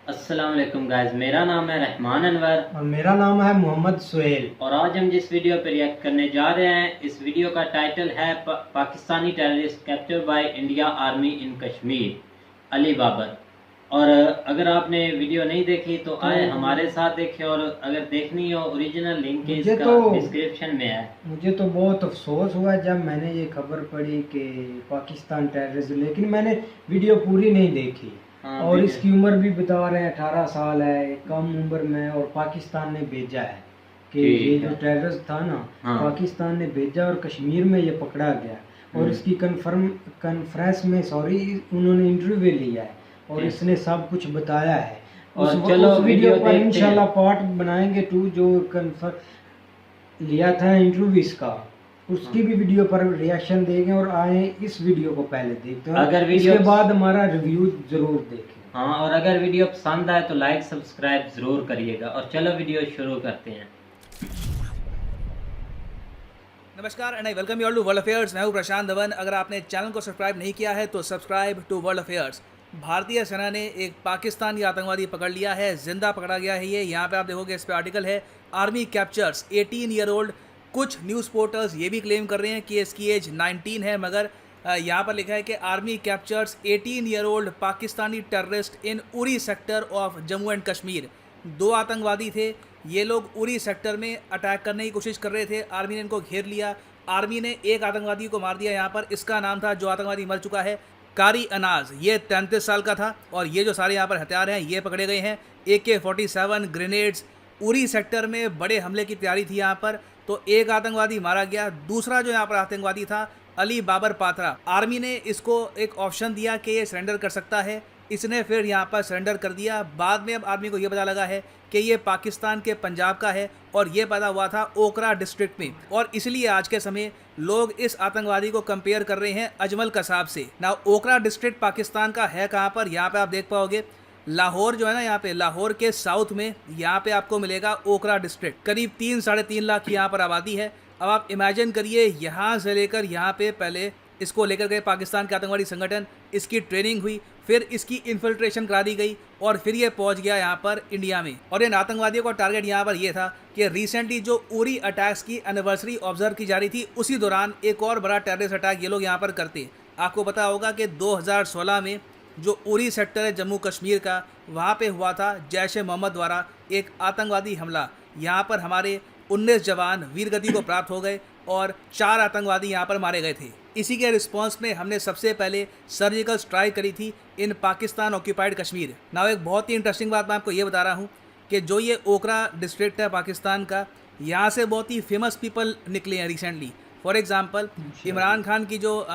अस्सलाम वालेकुम गाइस, मेरा नाम है रहमान अनवर और मेरा नाम है मोहम्मद सुहेल। और आज हम जिस वीडियो पर रिएक्ट करने जा रहे हैं, इस वीडियो का टाइटल है Pakistani terrorist capture by India army in Kashmir, Ali Babar. और अगर आपने वीडियो नहीं देखी तो आए हमारे साथ देखें, और अगर देखनी हो ओरिजिनल लिंक इसका डिस्क्रिप्शन में है। मुझे तो बहुत अफसोस हुआ जब मैंने ये खबर पढ़ी कि पाकिस्तान टेररिस्ट, लेकिन मैंने वीडियो पूरी नहीं देखी। और इसकी उम्र भी बता रहे हैं 18 साल है, कम उम्र में, और पाकिस्तान ने भेजा है कि ये जो टेररिस्ट था ना, पाकिस्तान ने भेजा और कश्मीर में ये पकड़ा गया। और इसकी कॉन्फ्रेंस में उन्होंने इंटरव्यू लिया है और इसने सब कुछ बताया है। और चलो उस वीडियो पर इंशाल्लाह पार्ट बनाएंगे 2 जो लिया था इंटरव्यू इसका, उसकी भी वीडियो पर रिएक्शन देंगे। और आए इस वीडियो को पहले देखते हैं, अगर वीडियो इसके बाद हमारा रिव्यू जरूर देखें। हाँ, और अगर वीडियो पसंद आए तो लाइक सब्सक्राइब जरूर करिएगा। और चलो वीडियो शुरू करते हैं। नमस्कार and I welcome you all to world affairs. मैं हूं प्रशांत धवन। अगर आपने चैनल को सब्सक्राइब नहीं किया है तो सब्सक्राइब टू वर्ल्ड अफेयर्स। भारतीय सेना ने एक पाकिस्तानी आतंकवादी पकड़ लिया है, जिंदा पकड़ा गया है ये। यहाँ पे आप देखोगे इस पे आर्टिकल है, आर्मी कैप्चर्स 18 ईयर ओल्ड। कुछ न्यूज़ पोर्टल्स ये भी क्लेम कर रहे हैं कि इसकी एज 19 है, मगर यहाँ पर लिखा है कि army captures 18 year old Pakistani terrorist in Uri sector of Jammu and Kashmir. 2 आतंकवादी थे, ये लोग उरी सेक्टर में अटैक करने की कोशिश कर रहे थे। आर्मी ने इनको घेर लिया। आर्मी ने एक आतंकवादी को मार दिया यहाँ पर। इसका नाम था, जो आतंकवादी मर चुका है, कारी अनाज। ये 33 साल का था। और ये जो सारे यहाँ पर हथियार हैं ये पकड़े गए हैं। AK-47 grenades. उरी सेक्टर में बड़े हमले की तैयारी थी यहाँ पर। तो एक आतंकवादी मारा गया। दूसरा जो यहाँ पर आतंकवादी था, अली बाबर पात्रा, आर्मी ने इसको एक ऑप्शन दिया कि ये सरेंडर कर सकता है। इसने फिर यहाँ पर सरेंडर कर दिया। बाद में अब आर्मी को ये पता लगा है कि ये पाकिस्तान के पंजाब का है, और ये पैदा हुआ था ओकरा डिस्ट्रिक्ट में। और इसलिए आज के समय लोग इस आतंकवादी को कंपेयर कर रहे हैं अजमल कसाब से। ना ओकरा डिस्ट्रिक्ट पाकिस्तान का है कहाँ पर, यहाँ पे आप देख पाओगे लाहौर जो है ना, यहाँ पे लाहौर के साउथ में यहाँ पे आपको मिलेगा ओकरा डिस्ट्रिक्ट। करीब 3-3.5 लाख की यहाँ पर आबादी है। अब आप इमेजिन करिए, यहाँ से लेकर यहाँ पे पहले इसको लेकर गए पाकिस्तान के आतंकवादी संगठन, इसकी ट्रेनिंग हुई, फिर इसकी इन्फिल्ट्रेशन करा दी गई, और फिर ये पहुंच गया यहाँ पर इंडिया में। और इन आतंकवादियों का टारगेट यहाँ पर ये था कि रिसेंटली जो उरी अटैक्स की एनिवर्सरी ऑब्जर्व की जा रही थी, उसी दौरान एक और बड़ा टेररिस्ट अटैक ये लोग यहाँ पर करते। आपको पता होगा कि 2016 में जो उरी सेक्टर है जम्मू कश्मीर का, वहाँ पे हुआ था जैश ए मोहम्मद द्वारा एक आतंकवादी हमला। यहाँ पर हमारे 19 जवान वीरगति को प्राप्त हो गए और 4 आतंकवादी यहाँ पर मारे गए थे। इसी के रिस्पांस में हमने सबसे पहले सर्जिकल स्ट्राइक करी थी इन पाकिस्तान ऑक्यूपाइड कश्मीर। नाउ एक बहुत ही इंटरेस्टिंग बात मैं आपको ये बता रहा हूँ कि जो ये ओकरा डिस्ट्रिक्ट है पाकिस्तान का, यहाँ से बहुत ही फेमस पीपल निकले हैं recently. For example Imran Khan की जो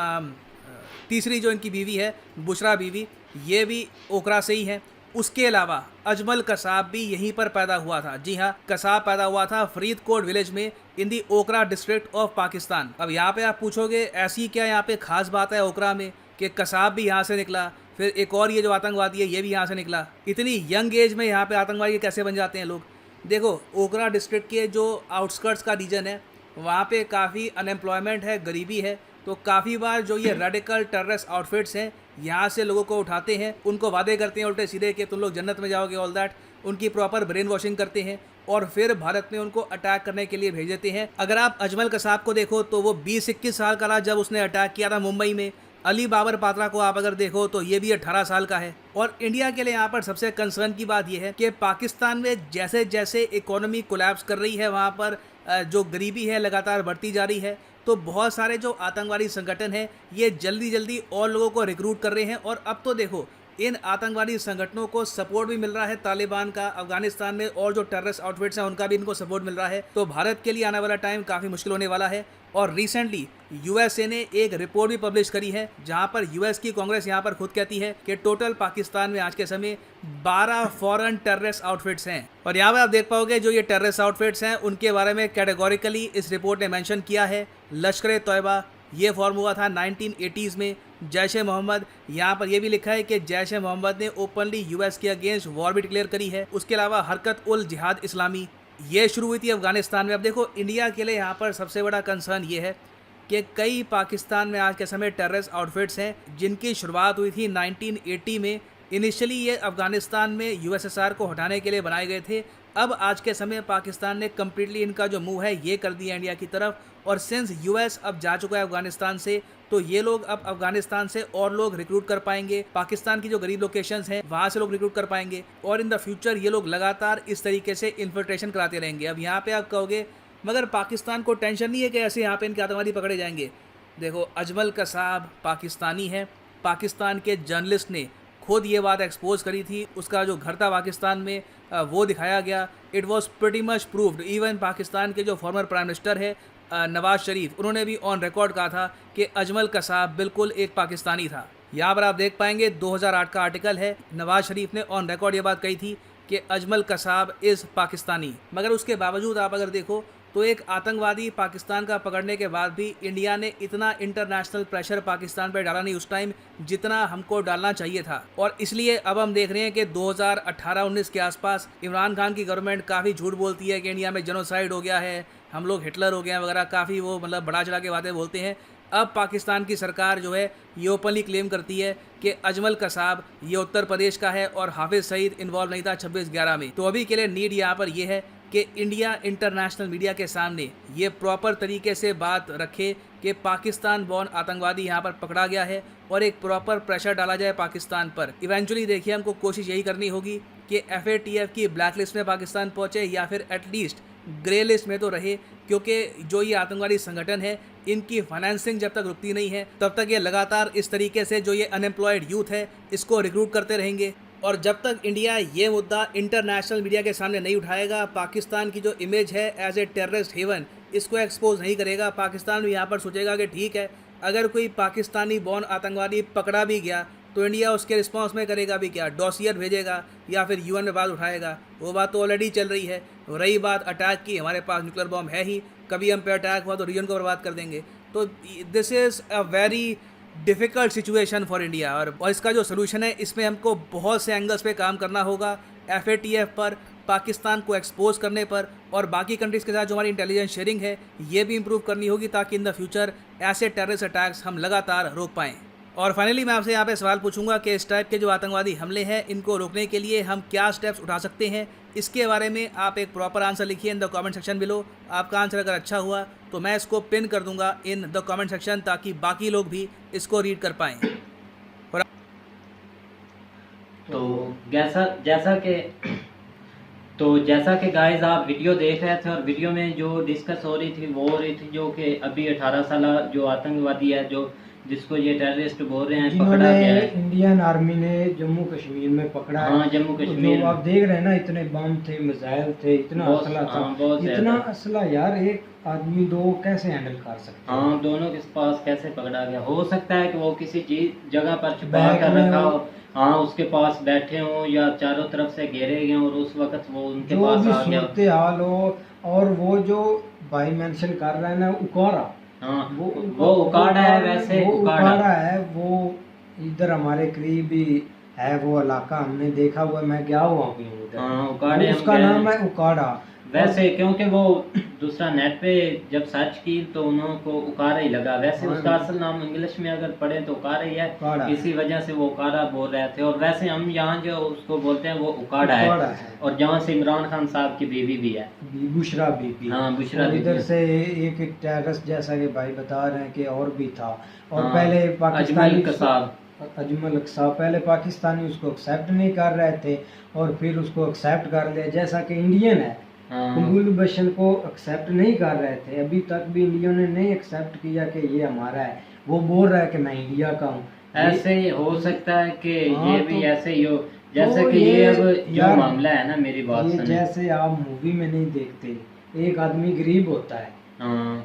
तीसरी जो इनकी बीवी है, बुशरा बीवी, ये भी ओकरा से ही है। उसके अलावा अजमल कसाब भी यहीं पर पैदा हुआ था। जी हाँ, कसाब पैदा हुआ था फरीदकोट विलेज में इन दी ओकरा डिस्ट्रिक्ट ऑफ पाकिस्तान। अब यहाँ पे आप पूछोगे ऐसी क्या यहाँ पे खास बात है ओकरा में कि कसाब भी यहाँ से निकला, फिर एक और ये जो आतंकवादी है ये भी यहाँ से निकला। इतनी यंग एज में यहाँ पे आतंकवादी कैसे बन जाते हैं लोग। देखो, ओकरा डिस्ट्रिक्ट के जो आउटस्कर्ट्स का रीजन है, वहाँ पे काफ़ी अनएम्प्लॉयमेंट है, गरीबी है। तो काफ़ी बार जो ये रेडिकल टेररिस्ट आउटफिट्स हैं यहाँ से लोगों को उठाते हैं, उनको वादे करते हैं उल्टे सीधे कि तुम लोग जन्नत में जाओगे, ऑल दैट। उनकी प्रॉपर ब्रेन वॉशिंग करते हैं और फिर भारत में उनको अटैक करने के लिए भेज देते हैं। अगर आप अजमल कसाब को देखो तो वो 20-21 साल का था जब उसने अटैक किया था मुंबई में। अली बाबर पात्रा को आप अगर देखो तो ये भी 18 साल का है। और इंडिया के लिए यहाँ पर सबसे कंसर्न की बात यह है कि पाकिस्तान में जैसे जैसे इकोनॉमी कोलैप्स कर रही है, वहाँ पर जो गरीबी है लगातार बढ़ती जा रही है। तो बहुत सारे जो आतंकवादी संगठन हैं ये जल्दी जल्दी और लोगों को रिक्रूट कर रहे हैं। और अब तो देखो, इन आतंकवादी संगठनों को सपोर्ट भी मिल रहा है तालिबान का, अफगानिस्तान में और जो टेररिस्ट आउटफिट्स हैं उनका भी इनको सपोर्ट मिल रहा है। तो भारत के लिए आने वाला टाइम काफ़ी मुश्किल होने वाला है। और रिसेंटली यूएसए ने एक रिपोर्ट भी पब्लिश करी है जहां पर यूएस की कांग्रेस यहां पर खुद कहती है कि टोटल पाकिस्तान में आज के समय 12 फॉरेन टेररिस्ट आउटफिट्स हैं। और यहाँ पे आप देख पाओगे जो ये टेररिस्ट आउटफिट्स हैं उनके बारे में कैटेगोरिकली इस रिपोर्ट ने मेंशन किया है। लश्कर ए तोयबा, ये फॉर्म हुआ था 1980s में। जैश ए मोहम्मद, यहाँ पर यह भी लिखा है कि जैश ए मोहम्मद ने ओपनली यूएस के अगेंस्ट वॉर भी डिक्लेयर करी है। उसके अलावा हरकत उल जिहाद इस्लामी, ये शुरू हुई थी अफगानिस्तान में। अब देखो इंडिया के लिए यहाँ पर सबसे बड़ा कंसर्न ये है कि कई पाकिस्तान में आज के समय टेररिस्ट आउटफिट्स हैं जिनकी शुरुआत हुई थी 1980 में। इनिशियली ये अफगानिस्तान में यूएसएसआर को हटाने के लिए बनाए गए थे। अब आज के समय पाकिस्तान ने कम्प्लीटली इनका जो मूव है ये कर दिया इंडिया की तरफ, और सिंस यूएस अब जा चुका है अफगानिस्तान से, तो ये लोग अब अफगानिस्तान से और लोग रिक्रूट कर पाएंगे। पाकिस्तान की जो गरीब लोकेशंस हैं वहाँ से लोग रिक्रूट कर पाएंगे, और इन द फ्यूचर ये लोग लगातार इस तरीके से इन्फिल्ट्रेशन कराते रहेंगे। अब यहाँ पे आप कहोगे मगर पाकिस्तान को टेंशन नहीं है कि ऐसे यहाँ पे इनके आतंकवादी पकड़े जाएंगे। देखो अजमल कसाब पाकिस्तानी है, पाकिस्तान के जर्नलिस्ट ने खुद ये बात एक्सपोज करी थी, उसका जो घर था पाकिस्तान में वो दिखाया गया। It was pretty much proved. Even Pakistan के जो फॉर्मर प्राइम मिनिस्टर है नवाज शरीफ, उन्होंने भी ऑन रिकॉर्ड कहा था कि अजमल कसाब बिल्कुल एक पाकिस्तानी था। यहाँ पर आप देख पाएंगे 2008 का आर्टिकल है, नवाज शरीफ ने ऑन रिकॉर्ड ये बात कही थी कि अजमल कसाब इज़ पाकिस्तानी। मगर उसके बावजूद आप अगर देखो तो एक आतंकवादी पाकिस्तान का पकड़ने के बाद भी इंडिया ने इतना इंटरनेशनल प्रेशर पाकिस्तान पर डाला नहीं उस टाइम जितना हमको डालना चाहिए था। और इसलिए अब हम देख रहे हैं कि 2018-19 के आसपास इमरान खान की गवर्नमेंट काफ़ी झूठ बोलती है कि इंडिया में जेनोसाइड हो गया है, हम लोग हिटलर हो गए हैं वगैरह, काफ़ी वो मतलब बड़ा चढ़ा के बातें बोलते हैं। अब पाकिस्तान की सरकार जो है ये ओपनली क्लेम करती है कि अजमल कसाब ये उत्तर प्रदेश का है और हाफिज सईद इन्वॉल्व नहीं था 26/11 में। तो अभी के लिए नीड यहाँ पर ये है कि इंडिया इंटरनेशनल मीडिया के सामने ये प्रॉपर तरीके से बात रखे कि पाकिस्तान बॉर्न आतंकवादी यहाँ पर पकड़ा गया है, और एक प्रॉपर प्रेशर डाला जाए पाकिस्तान पर। इवेंचुअली देखिए हमको कोशिश यही करनी होगी कि FATF की ब्लैक लिस्ट में पाकिस्तान पहुँचे, या फिर एटलीस्ट ग्रे लिस्ट में तो रहे, क्योंकि जो ये आतंकवादी संगठन है इनकी फाइनेंसिंग जब तक रुकती नहीं है तब तक ये लगातार इस तरीके से जो ये अनएम्प्लॉयड यूथ है इसको रिक्रूट करते रहेंगे। और जब तक इंडिया ये मुद्दा इंटरनेशनल मीडिया के सामने नहीं उठाएगा, पाकिस्तान की जो इमेज है एज ए टेररिस्ट हेवन इसको एक्सपोज नहीं करेगा, पाकिस्तान भी यहाँ पर सोचेगा कि ठीक है अगर कोई पाकिस्तानी बॉर्न आतंकवादी पकड़ा भी गया तो इंडिया उसके रिस्पांस में करेगा भी क्या, डॉसियर भेजेगा या फिर UN में बात उठाएगा। वो बात तो ऑलरेडी चल रही है। रही बात अटैक की, हमारे पास न्यूक्लियर बॉम्ब है ही, कभी हम पे अटैक हुआ तो रीजन को बर्बाद कर देंगे। तो this is a very difficult situation for India, और इसका जो सोल्यूशन है इसमें हमको बहुत से एंगल्स पे काम करना होगा। FATF पर, पाकिस्तान को एक्सपोज करने पर, और बाकी कंट्रीज़ के साथ जो हमारी इंटेलिजेंस शेयरिंग है ये भी इम्प्रूव करनी होगी ताकि इन द फ्यूचर ऐसे टेररिस्ट अटैक्स हम लगातार रोक पाएँ। और फाइनली मैं आपसे यहाँ पे सवाल पूछूंगा कि इस टाइप के जो आतंकवादी हमले हैं इनको रोकने के लिए हम क्या स्टेप्स उठा सकते हैं। इसके बारे में आप एक प्रॉपर आंसर लिखिए in the comment section below. आपका आंसर अगर अच्छा हुआ तो मैं इसको पिन कर दूंगा इन द कमेंट सेक्शन ताकि बाकी लोग भी इसको रीड कर पाएँ। तो जैसा कि गाइस आप वीडियो देख रहे थे, और वीडियो में जो डिस्कस हो रही थी वो हो रही थी जो कि अभी 18 साल जो आतंकवादी है जो जिसको ये टेररिस्ट बोल रहे हैं पकड़ा गया है। इंडियन आर्मी ने जम्मू कश्मीर में पकड़ा है। हाँ, जम्मू कश्मीर तो आप देख रहे हैं ना, इतने बम थे, मिसाइल थे, इतना असला था, इतना असला यार एक आदमी दो कैसे हैंडल कर सकते हैं? हाँ, दोनों के पास कैसे पकड़ा गया? हो सकता है कि वो किसी चीज जगह पर छुपा कर रखा हो, हाँ उसके पास बैठे हों या चारों तरफ से घेरे गए और उस वक्त वो उनके पास आ गया। सूरत हाल हो, और वो जो भाई मेंशन कर रहा है ना उकाड़ा, हाँ वो उकाड़ा है, वैसे वो उकाड़ा है, वो इधर हमारे करीब ही है वो इलाका, हमने देखा हुआ, मैं गया हुआ हूँ उधर। हाँ, उकाड़े उसका नाम है उकाड़ा। वैसे क्योंकि वो दूसरा नेट पे जब सर्च की तो उनको उकाड़ा ही लगा। वैसे उसका असल नाम इंग्लिश में अगर पढ़े तो उकाड़ा ही है, इसी वजह से वो उकाड़ा बोल रहे थे। और वैसे हम यहाँ जो उसको बोलते हैं वो उकाड़ा है। और जहाँ से इमरान खान साहब की बीवी भी है, बुशरा बीबी। हाँ, बुशरा बीबी। इधर से एक टेररिस्ट जैसा कि भाई बता रहे हैं कि और भी था। और पहले पाकिस्तानी अजमल कसाब पहले पाकिस्तानी उसको एक्सेप्ट नहीं कर रहे थे, और फिर उसको एक्सेप्ट कर लिया, जैसा कि इंडियन है। कुलबुल बशन को एक्सेप्ट नहीं कर रहे थे, अभी तक भी इंडिया ने नहीं एक्सेप्ट किया कि ये हमारा है। वो बोल रहा है कि मैं इंडिया का हूँ। ऐसे ही हो सकता है कि ये भी ऐसे ही हो, जैसे कि ये अब जो मामला है ना, मेरी बात सुनिए, जैसे आप मूवी में नहीं देखते, एक आदमी गरीब होता है,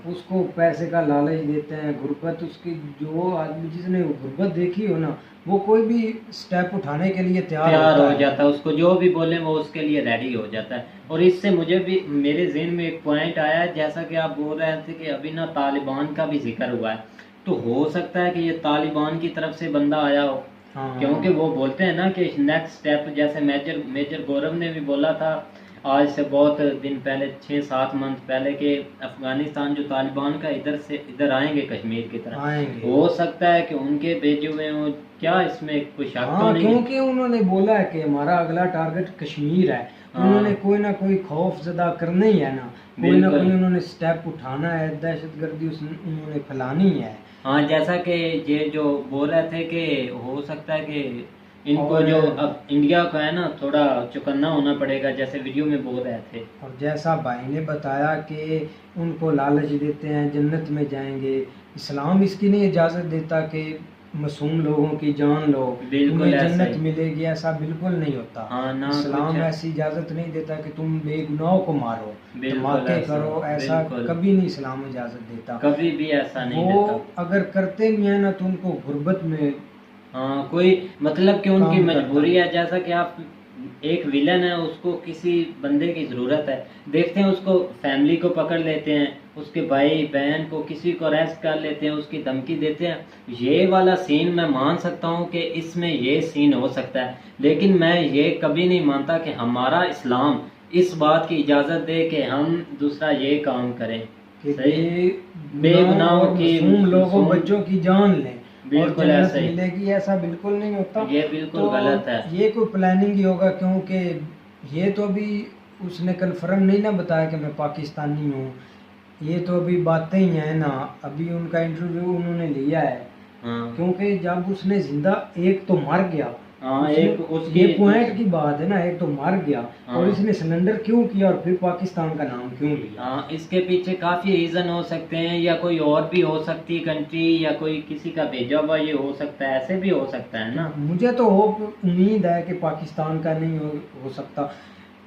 उसको पैसे का लालच देते हैं, गुर्बत, उसकी जो आदमी जिसने गुर्बत देखी हो ना, वो कोई भी स्टेप उठाने के लिए तैयार हो जाता है, उसको जो भी बोले वो उसके लिए रेडी हो जाता है। और इससे मुझे भी मेरे ज़हन में एक पॉइंट आया है, जैसा कि आप बोल रहे थे कि अभी ना तालिबान का भी जिक्र हुआ है, तो हो सकता है कि ये तालिबान की तरफ से बंदा आया हो। क्योंकि वो बोलते हैं ना कि नेक्स्ट स्टेप, जैसे मेजर गौरव ने भी बोला था, आज से बहुत दिन पहले 6-7 मंथ पहले के अफगानिस्तान जो तालिबान का इधर से इधर आएंगे कश्मीर की तरफ, आएंगे। हो सकता है कि उनके भेजे हुए हो, क्या इसमें कोई शक तो हाँ, नहीं है? क्योंकि उन्होंने बोला है कि हमारा अगला टारगेट कश्मीर है। उन्होंने कोई ना कोई खौफ ज़दा करना ही है ना, कोई ना बिल्कुल। कोई उन्होंने स्टेप उठाना है, दहशतगर्दी उन्होंने फैलानी है। हाँ, जैसा कि ये जो बोल रहे थे कि हो सकता है कि इनको और- जो अब इंडिया को है ना थोड़ा चौकन्ना होना पड़ेगा, जैसे वीडियो में बोल रहे थे। और जैसा भाई ने बताया कि उनको लालच देते हैं जन्नत में जाएंगे, इस्लाम इसकी नहीं इजाज़त देता कि मासूम लोगों की जान लो, बिल्कुल तुम्हें ऐसा जन्नत ही। मिलेगी, ऐसा बिल्कुल नहीं होता। हाँ ना, इस्लाम कुछ- ऐसी इजाज़त नहीं देता कि तुम बेगुनाहों को मारो, बिल्कुल धमाके ऐसा, करो, ऐसा बिल्कुल। कभी नहीं इस्लाम इजाज़त देता। कभी भी ऐसा नहीं वो देता। अगर करते भी हैं ना तो उनको गुर्बत में हाँ, कोई मतलब कि उनकी काम करता मजबूरी है, जैसा कि आप एक विलन है, उसको किसी बंदे की ज़रूरत है, देखते हैं उसको फैमिली को पकड़ लेते हैं, उसके भाई बहन को किसी को अरेस्ट कर लेते हैं, उसकी धमकी देते हैं। ये वाला सीन मैं मान सकता हूँ कि इसमें ये सीन हो सकता है, लेकिन मैं ये कभी नहीं मानता कि हमारा इस्लाम इस बात की इजाज़त दे कि हम दूसरा ये काम करें। कि सही, बेगुनाहों की मासूम लोगों मासूम- बच्चों की जान लें और बिल्कुल जन्नत ऐसा ही। मिलेगी, ऐसा बिल्कुल नहीं होता। ये बिल्कुल तो गलत है। ये कोई प्लानिंग ही होगा, क्योंकि ये तो अभी उसने कन्फर्म नहीं ना बताया कि मैं पाकिस्तानी हूँ, ये तो अभी बातें ही हैं ना। अभी उनका इंटरव्यू उन्होंने लिया है, हाँ क्योंकि जब उसने जिंदा, एक तो मर गया, हाँ, एक उसकी ये पॉइंट की बात है ना, एक तो मर गया हाँ। और इसने सिलेंडर क्यों किया और फिर पाकिस्तान का नाम क्यों लिया। हाँ, इसके पीछे काफी रीजन हो सकते हैं, या कोई और भी हो सकती कंट्री, या कोई किसी का भेजा हुआ ये हो सकता है, ऐसे भी हो सकता है ना। मुझे तो होप उम्मीद है कि पाकिस्तान का नहीं हो सकता,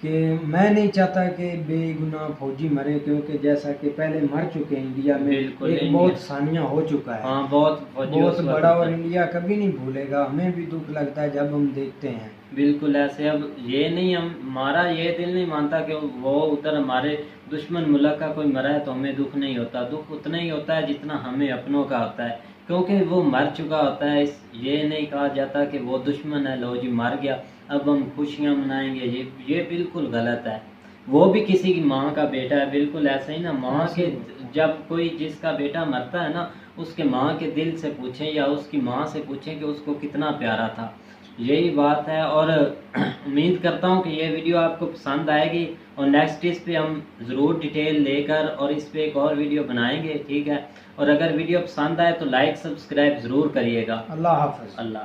कि मैं नहीं चाहता कि बेगुनाह फौजी मरे, क्योंकि जैसा कि पहले मर चुके हैं इंडिया में, बिल्कुल, एक इंडिया- बहुत सानिया हो चुका है। हाँ, बहुत फौजी बहुत उस वक्त बड़ा, और होता है। इंडिया कभी नहीं भूलेगा। हमें भी दुख लगता है जब हम देखते हैं। बिल्कुल ऐसे। अब ये नहीं, हमारा ये दिल नहीं मानता कि वो उधर हमारे दुश्मन मुल्क का कोई मरा है तो हमें दुख नहीं होता। दुख उतना ही होता है जितना हमें अपनों का होता है, क्योंकि वो मर चुका होता है। ये नहीं कहा जाता कि वो दुश्मन है, लो जी मर गया, अब हम खुशियाँ मनाएंगे। ये बिल्कुल गलत है। वो भी किसी की माँ का बेटा है, बिल्कुल ऐसे ही ना। माँ के जब कोई जिसका बेटा मरता है ना, उसके माँ के दिल से पूछें या उसकी माँ से पूछें कि उसको कितना प्यारा था। यही बात है। और उम्मीद करता हूँ कि ये वीडियो आपको पसंद आएगी, और नेक्स्ट इस पे हम ज़रूर डिटेल लेकर और इस पे एक और वीडियो बनाएंगे, ठीक है। और अगर वीडियो पसंद आए तो लाइक सब्सक्राइब ज़रूर करिएगा। अल्लाह हाफ़िज़। अल्लाह।